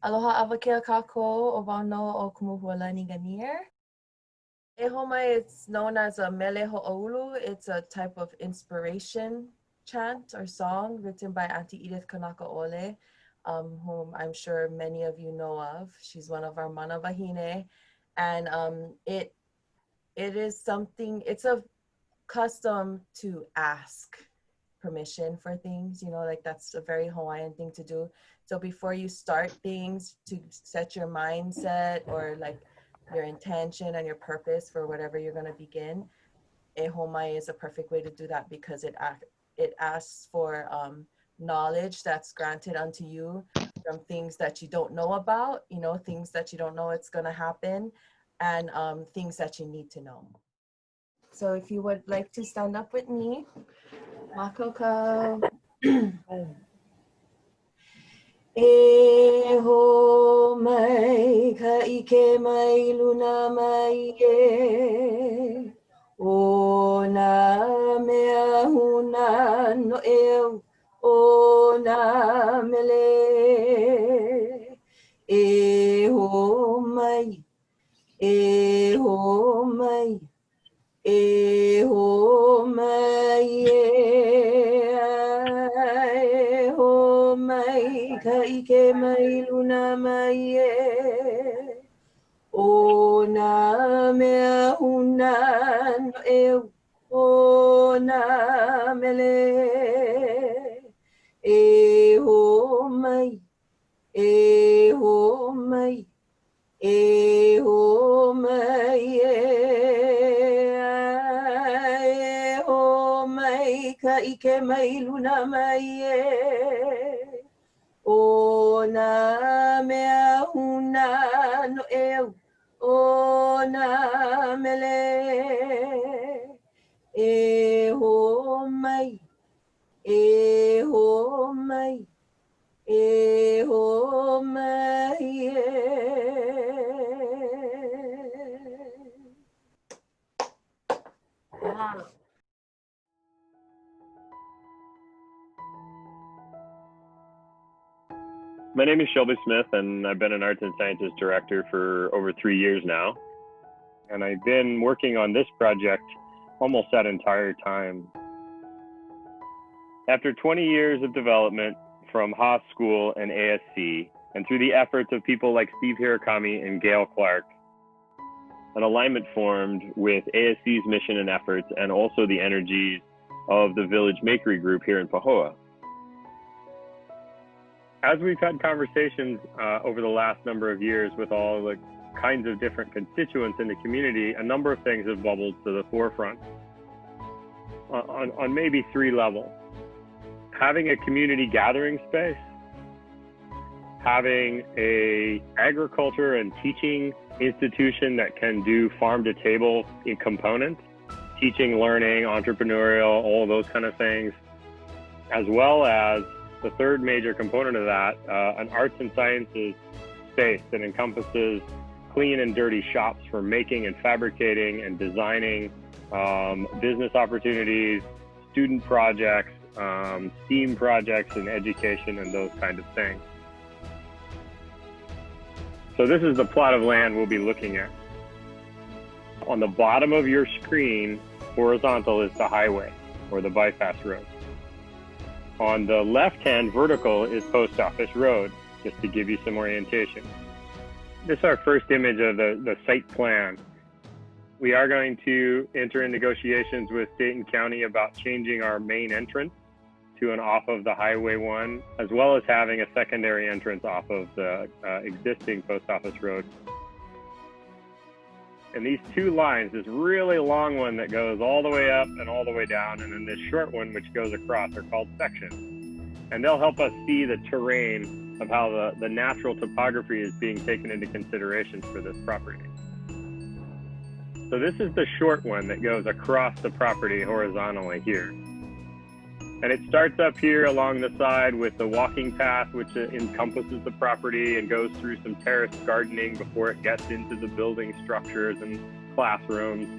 Aloha awakea kako o wano o kumuhula ni ganir. Ehomai, it's known as a mele ho'oulu. It's a type of inspiration chant or song written by Auntie Edith Kanakaole, whom I'm sure many of you know of. She's one of our mana wahine. And it is something, it's a custom to ask permission for things, you know, like that's a very Hawaiian thing to do. So before you start things, to set your mindset or like your intention and your purpose for whatever you're going to begin, e homai is a perfect way to do that because it asks for knowledge that's granted unto you from things that you don't know about, you know, things that you don't know it's going to happen, and things that you need to know. So if you would like to stand up with me, Makoko. E ho mai ka ike mai luna mai e o na mea huna no eo o na mele e ho mai e ho mai e ho mai e ho mai ka ike mai luna mai e o na mea huna no e o na mele e ho mai e ho mai e ho mai e ho mai ka ike mai luna mai e o na mea huna no e o na mele e ho mai e ho mai e ho mai Wow. My name is Shelby Smith, and I've been an Arts and Sciences Director for over 3 years now. And I've been working on this project almost that entire time. After 20 years of development from Haas School and ASC, and through the efforts of people like Steve Hirakami and Gail Clark, an alignment formed with ASC's mission and efforts, and also the energies of the Village Makery group here in Pahoa. As we've had conversations over the last number of years with all the kinds of different constituents in the community, a number of things have bubbled to the forefront on maybe 3 levels. Having a community gathering space, having a agriculture and teaching institution that can do farm to table in components, teaching, learning, entrepreneurial, all those kind of things, as well as the third major component of that, an arts and sciences space that encompasses clean and dirty shops for making and fabricating and designing, business opportunities, student projects, STEAM projects and education and those kind of things. So this is the plot of land we'll be looking at. On the bottom of your screen, horizontal is the highway or the bypass road. On the left-hand vertical is Post Office Road, just to give you some orientation. This is our first image of the site plan. We are going to enter in negotiations with state and county about changing our main entrance to an off of the Highway 1, as well as having a secondary entrance off of the existing Post Office Road. And these 2 lines, this really long one that goes all the way up and all the way down, and then this short one which goes across, are called sections. And they'll help us see the terrain of how the natural topography is being taken into consideration for this property. So this is the short one that goes across the property horizontally here. And it starts up here along the side with the walking path, which encompasses the property and goes through some terraced gardening before it gets into the building structures and classrooms.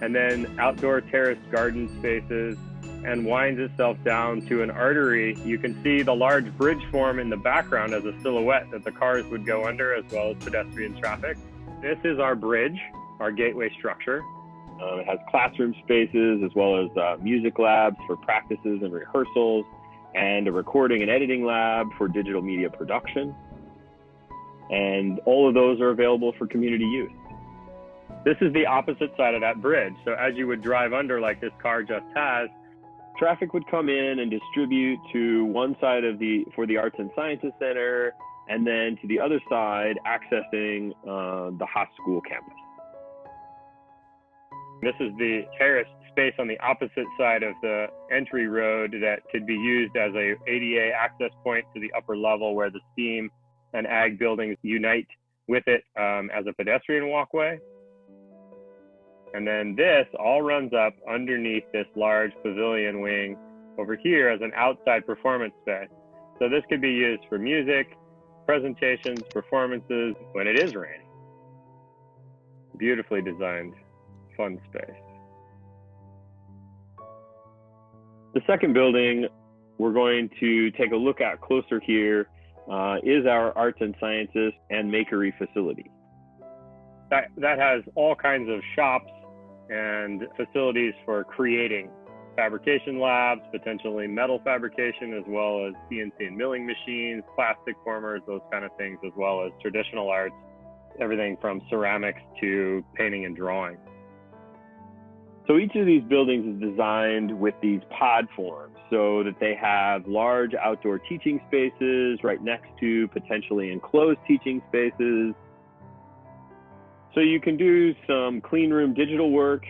And then outdoor terraced garden spaces, and winds itself down to an artery. You can see the large bridge form in the background as a silhouette that the cars would go under, as well as pedestrian traffic. This is our bridge, our gateway structure. It has classroom spaces, as well as music labs for practices and rehearsals, and a recording and editing lab for digital media production. And all of those are available for community use. This is the opposite side of that bridge. So as you would drive under, like this car just has, traffic would come in and distribute to one side of for the Arts and Sciences Center, and then to the other side, accessing the Haas School campus. This is the terraced space on the opposite side of the entry road that could be used as a ADA access point to the upper level, where the STEAM and ag buildings unite with it as a pedestrian walkway. And then this all runs up underneath this large pavilion wing over here as an outside performance space. So this could be used for music, presentations, performances when it is raining. Beautifully designed, fun space. The second building we're going to take a look at closer here is our Arts and Sciences and Makery facility. That has all kinds of shops and facilities for creating fabrication labs, potentially metal fabrication, as well as CNC and milling machines, plastic formers, those kind of things, as well as traditional arts, everything from ceramics to painting and drawing. So each of these buildings is designed with these pod forms so that they have large outdoor teaching spaces right next to potentially enclosed teaching spaces. So you can do some clean room digital work,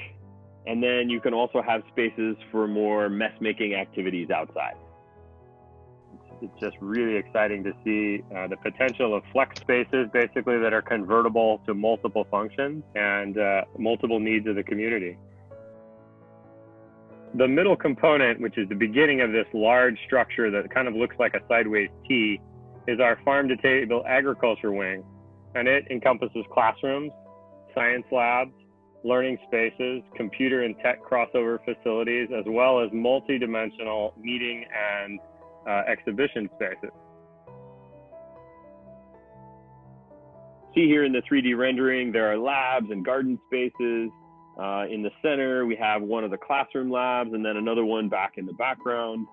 and then you can also have spaces for more mess making activities outside. It's just really exciting to see the potential of flex spaces, basically, that are convertible to multiple functions and multiple needs of the community. The middle component, which is the beginning of this large structure that kind of looks like a sideways T, is our farm-to-table agriculture wing. And it encompasses classrooms, science labs, learning spaces, computer and tech crossover facilities, as well as multi-dimensional meeting and exhibition spaces. See here in the 3D rendering, there are labs and garden spaces. In the center, we have one of the classroom labs and then another one back in the background.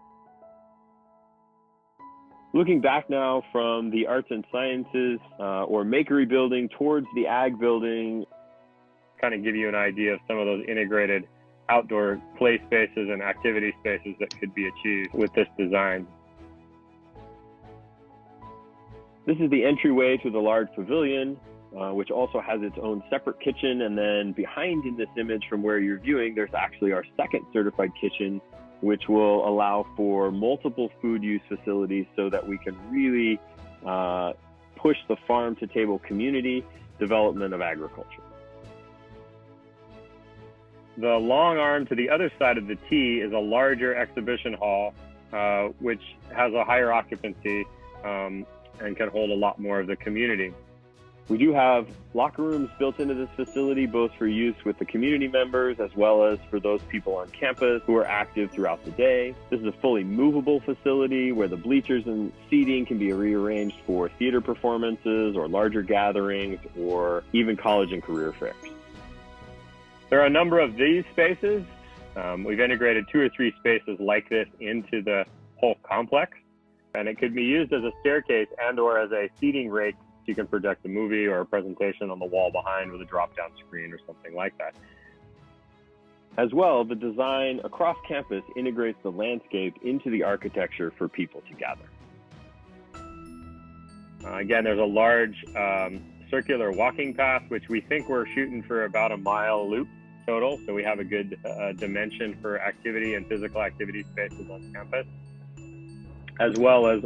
Looking back now from the Arts and Sciences or Makery building towards the Ag building, kind of give you an idea of some of those integrated outdoor play spaces and activity spaces that could be achieved with this design. This is the entryway to the large pavilion, which also has its own separate kitchen. And then behind in this image from where you're viewing, there's actually our second certified kitchen, which will allow for multiple food use facilities so that we can really push the farm to table community development of agriculture. The long arm to the other side of the T is a larger exhibition hall, which has a higher occupancy and can hold a lot more of the community. We do have locker rooms built into this facility, both for use with the community members as well as for those people on campus who are active throughout the day. This is a fully movable facility where the bleachers and seating can be rearranged for theater performances or larger gatherings or even college and career fairs. There are a number of these spaces. We've integrated 2 or 3 spaces like this into the whole complex, and it could be used as a staircase and or as a seating rake. You can project a movie or a presentation on the wall behind with a drop-down screen or something like that. As well, the design across campus integrates the landscape into the architecture for people to gather. Again, there's a large circular walking path, which we think we're shooting for about a mile loop total. So we have a good dimension for activity and physical activity spaces on campus, as well as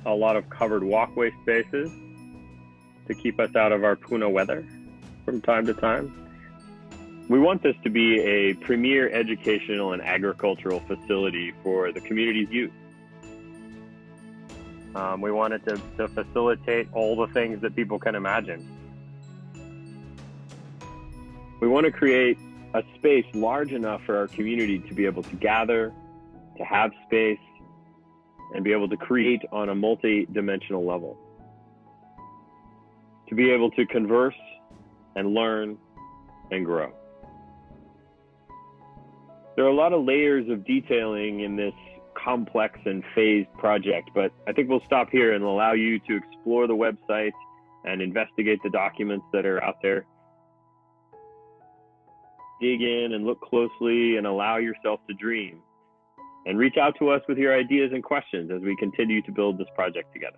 a lot of covered walkway spaces to keep us out of our Puna weather from time to time. We want this to be a premier educational and agricultural facility for the community's youth. We want it to facilitate all the things that people can imagine. We want to create a space large enough for our community to be able to gather, to have space, and be able to create on a multi-dimensional level. To be able to converse and learn and grow. There are a lot of layers of detailing in this complex and phased project, but I think we'll stop here and allow you to explore the website and investigate the documents that are out there. Dig in and look closely and allow yourself to dream. And reach out to us with your ideas and questions as we continue to build this project together.